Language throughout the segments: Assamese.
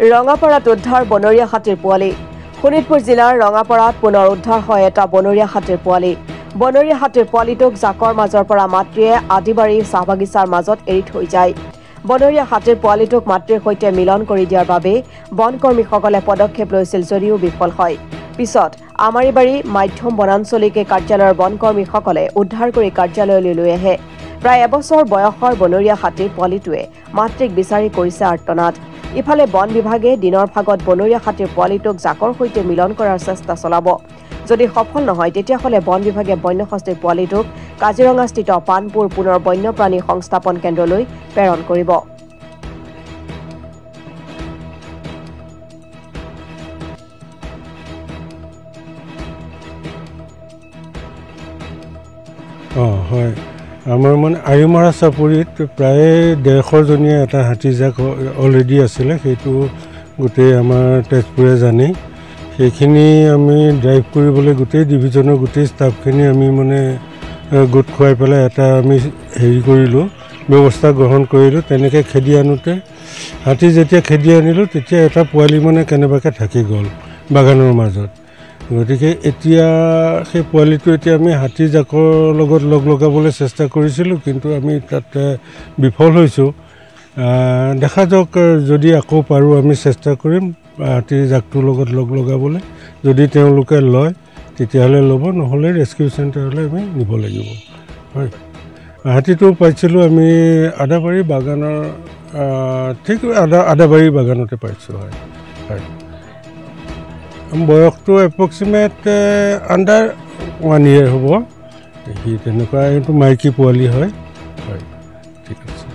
ৰঙাপাৰাত উদ্ধাৰ বনৰীয়া হাতীৰ পোৱালি শোণিতপুৰ জিলাৰ ৰঙাপাৰাত পুনৰ উদ্ধাৰ হয় এটা বনৰীয়া হাতীৰ পোৱালি বনৰীয়া হাতীৰ পোৱালিটোক জাকৰ মাজৰ পৰা মাতৃয়ে আদিবাৰী চাহবাগিচাৰ মাজত এৰি থৈ যায় বনৰীয়া হাতীৰ পোৱালিটোক মাতৃৰ সৈতে মিলন কৰি দিয়াৰ বাবে বনকৰ্মীসকলে পদক্ষেপ লৈছিল যদিও বিফল হয় পিছত আমাৰিবাৰী মাধ্যম বনাঞ্চলিক কাৰ্যালয়ৰ বনকৰ্মীসকলে উদ্ধাৰ কৰি কাৰ্যালয়লৈ লৈ আহে প্ৰায় এবছৰ বয়সৰ বনৰীয়া হাতীৰ পোৱালিটোৱে মাতৃক বিচাৰি কৰিছে আৰ্তনাদ ইফালে বন বিভাগে দিনৰ ভাগত বনৰীয়া হাতীৰ পোৱালিটোক জাকৰ সৈতে মিলন কৰাৰ চেষ্টা চলাব যদি সফল নহয় তেতিয়াহলে বন বিভাগে বন্যহস্তীৰ পোৱালিটোক কাজিৰঙাস্থিত পানপুৰ পুনৰ বন্যপ্ৰাণী সংস্থাপন কেন্দ্ৰলৈ প্ৰেৰণ কৰিব হয় আমাৰ মানে আৰিমাৰা চাপৰিত প্ৰায় 150 জনীয়া এটা হাতীজাক অলৰেডি আছিলে সেইটো গোটেই আমাৰ তেজপুৰে জানে সেইখিনি আমি ড্ৰাইভ কৰিবলৈ গোটেই ডিভিজনৰ গোটেই ষ্টাফখিনি আমি মানে গোট খুৱাই পেলাই এটা আমি হেৰি কৰিলোঁ ব্যৱস্থা গ্ৰহণ কৰিলোঁ তেনেকৈ খেদি আনোতে হাতী যেতিয়া খেদি আনিলোঁ তেতিয়া এটা পোৱালি মানে কেনেবাকৈ থাকি গ'ল বাগানৰ মাজত গতিকে এতিয়া সেই পোৱালিটো এতিয়া আমি হাতীজাকৰ লগত লগাবলৈ চেষ্টা কৰিছিলোঁ কিন্তু আমি তাত বিফল হৈছোঁ দেখা যাওক যদি আকৌ পাৰোঁ আমি চেষ্টা কৰিম হাতীজাকটোৰ লগত লগাবলৈ যদি তেওঁলোকে লয় তেতিয়াহ'লে ল'ব নহ'লে ৰেস্কিউ চেণ্টাৰলৈ আমি নিব লাগিব হয় হাতীটো পাইছিলোঁ আমি আদাবাৰী বাগানৰ ঠিক আদাবাৰী বাগানতে পাইছোঁ হয় হয় বয়সটো এপ্ৰক্সিমেট আণ্ডাৰ 1 year হ'ব সি তেনেকুৱা এইটো মাইকী পোৱালি হয় হয় ঠিক আছে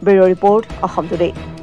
Bureau Report, Assam Today.